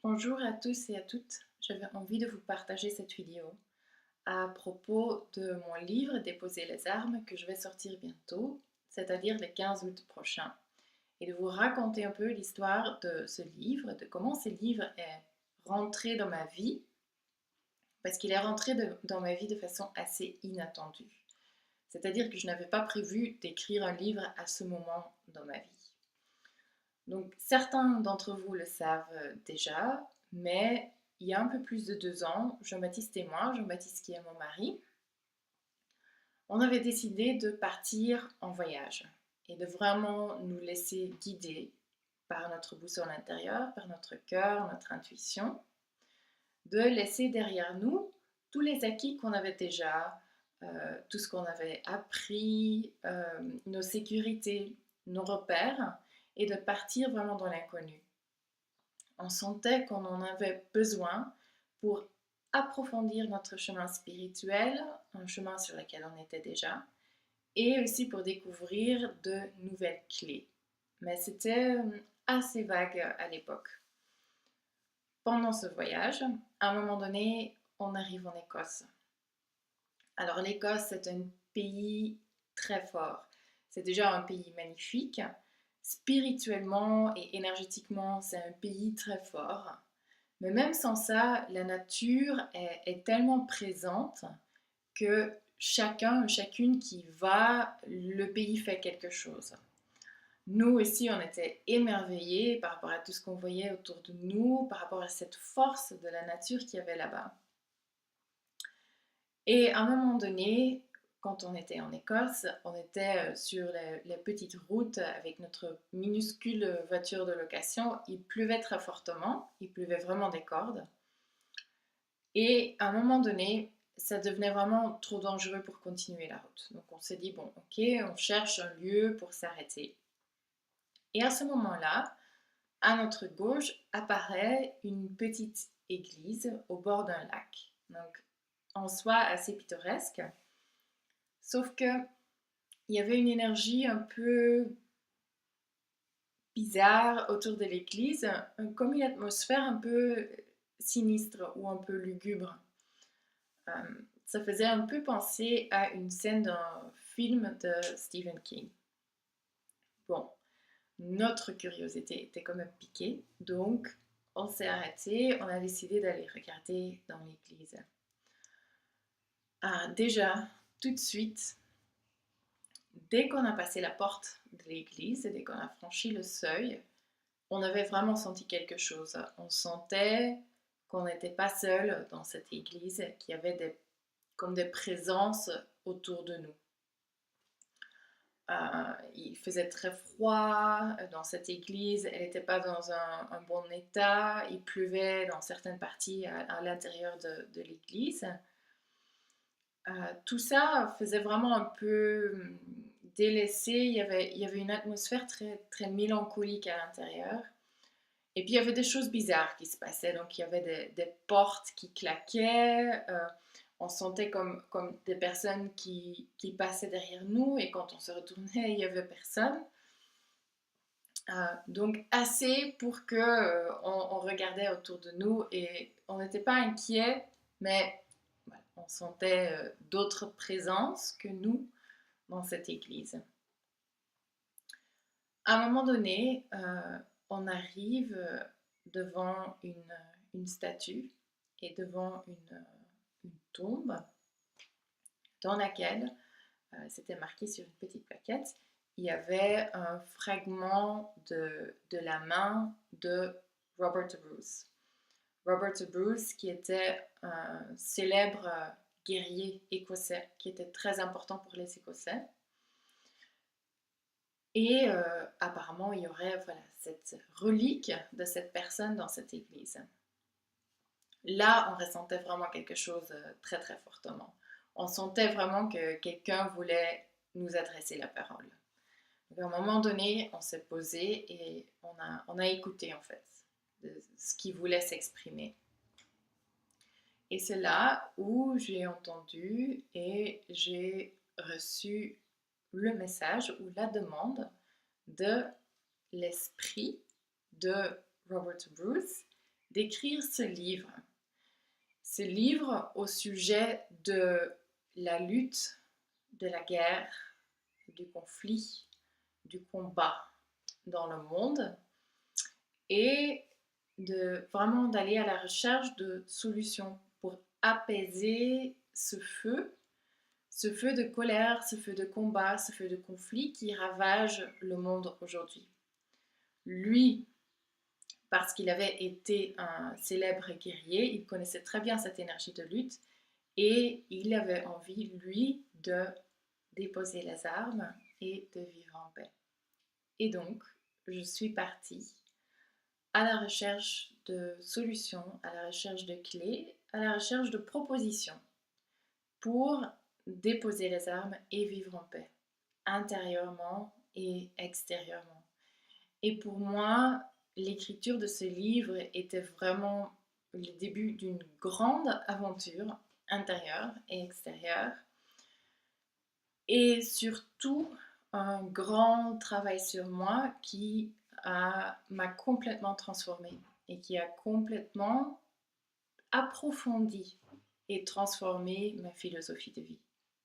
Bonjour à tous et à toutes, j'avais envie de vous partager cette vidéo à propos de mon livre Déposer les armes que je vais sortir bientôt, c'est-à-dire le 15 août prochain, et de vous raconter un peu l'histoire de ce livre, de comment ce livre est rentré dans ma vie, parce qu'il est rentré dans ma vie de façon assez inattendue. C'est-à-dire que je n'avais pas prévu d'écrire un livre à ce moment dans ma vie. Donc certains d'entre vous le savent déjà, mais il y a un peu plus de 2 ans, Jean-Baptiste et moi, Jean-Baptiste qui est mon mari, on avait décidé de partir en voyage et de vraiment nous laisser guider par notre boussole intérieure, par notre cœur, notre intuition, de laisser derrière nous tous les acquis qu'on avait déjà, tout ce qu'on avait appris, nos sécurités, nos repères, et de partir vraiment dans l'inconnu. On sentait qu'on en avait besoin pour approfondir notre chemin spirituel, un chemin sur lequel on était déjà, et aussi pour découvrir de nouvelles clés. Mais c'était assez vague à l'époque. Pendant ce voyage, à un moment donné, on arrive en Écosse. Alors l'Écosse, c'est un pays très fort. C'est déjà un pays magnifique. Spirituellement et énergétiquement, c'est un pays très fort. Mais même sans ça, la nature est tellement présente que chacune qui va, le pays fait quelque chose. Nous aussi, on était émerveillés par rapport à tout ce qu'on voyait autour de nous, par rapport à cette force de la nature qu'il y avait là-bas. Et à un moment donné, quand on était en Écosse, on était sur la petite route avec notre minuscule voiture de location. Il pleuvait très fortement, il pleuvait vraiment des cordes. Et à un moment donné, ça devenait vraiment trop dangereux pour continuer la route. Donc on s'est dit, bon, ok, on cherche un lieu pour s'arrêter. Et à ce moment-là, à notre gauche apparaît une petite église au bord d'un lac. Donc en soi assez pittoresque. Sauf que il y avait une énergie un peu bizarre autour de l'église, comme une atmosphère un peu sinistre ou un peu lugubre. Euh, Ça faisait un peu penser à une scène d'un film de Stephen King. Bon, notre curiosité était quand même piquée, donc on s'est arrêté, on a décidé d'aller regarder dans l'église. Ah, déjà, tout de suite, dès qu'on a passé la porte de l'église, dès qu'on a franchi le seuil, on avait vraiment senti quelque chose. On sentait qu'on n'était pas seul dans cette église, qu'il y avait comme des présences autour de nous. Il faisait très froid dans cette église, elle n'était pas dans un bon état, il pleuvait dans certaines parties à l'intérieur de l'église. Tout ça faisait vraiment un peu délaissé, il y avait une atmosphère très, très mélancolique à l'intérieur. Et puis il y avait des choses bizarres qui se passaient, donc il y avait des portes qui claquaient, on sentait comme des personnes qui passaient derrière nous, et quand on se retournait, il n'y avait personne. Donc assez pour que on regardait autour de nous et on n'était pas inquiet, mais voilà, on sentait d'autres présences que nous dans cette église. À un moment donné, on arrive devant une statue et devant une tombe dans laquelle c'était marqué sur une petite plaquette, il y avait un fragment de la main de Robert Bruce. Robert Bruce qui était un célèbre guerrier écossais, qui était très important pour les Écossais. Et apparemment, il y aurait voilà, cette relique de cette personne dans cette église. Là, on ressentait vraiment quelque chose très très fortement. On sentait vraiment que quelqu'un voulait nous adresser la parole. Donc, à un moment donné, on s'est posé et on a écouté en fait de ce qui voulait s'exprimer. Et c'est là où j'ai entendu et j'ai reçu le message ou la demande de l'esprit de Robert Bruce d'écrire ce livre au sujet de la lutte, de la guerre, du conflit, du combat dans le monde et de vraiment d'aller à la recherche de solutions pour apaiser ce feu de colère, ce feu de combat, ce feu de conflit qui ravage le monde aujourd'hui. Lui, parce qu'il avait été un célèbre guerrier, il connaissait très bien cette énergie de lutte et il avait envie, lui, de déposer les armes et de vivre en paix. Et donc, je suis partie à la recherche de solutions, à la recherche de clés, à la recherche de propositions pour déposer les armes et vivre en paix, intérieurement et extérieurement. Et pour moi, l'écriture de ce livre était vraiment le début d'une grande aventure intérieure et extérieure, et surtout un grand travail sur moi qui m'a complètement transformée et qui a complètement approfondi et transformé ma philosophie de vie.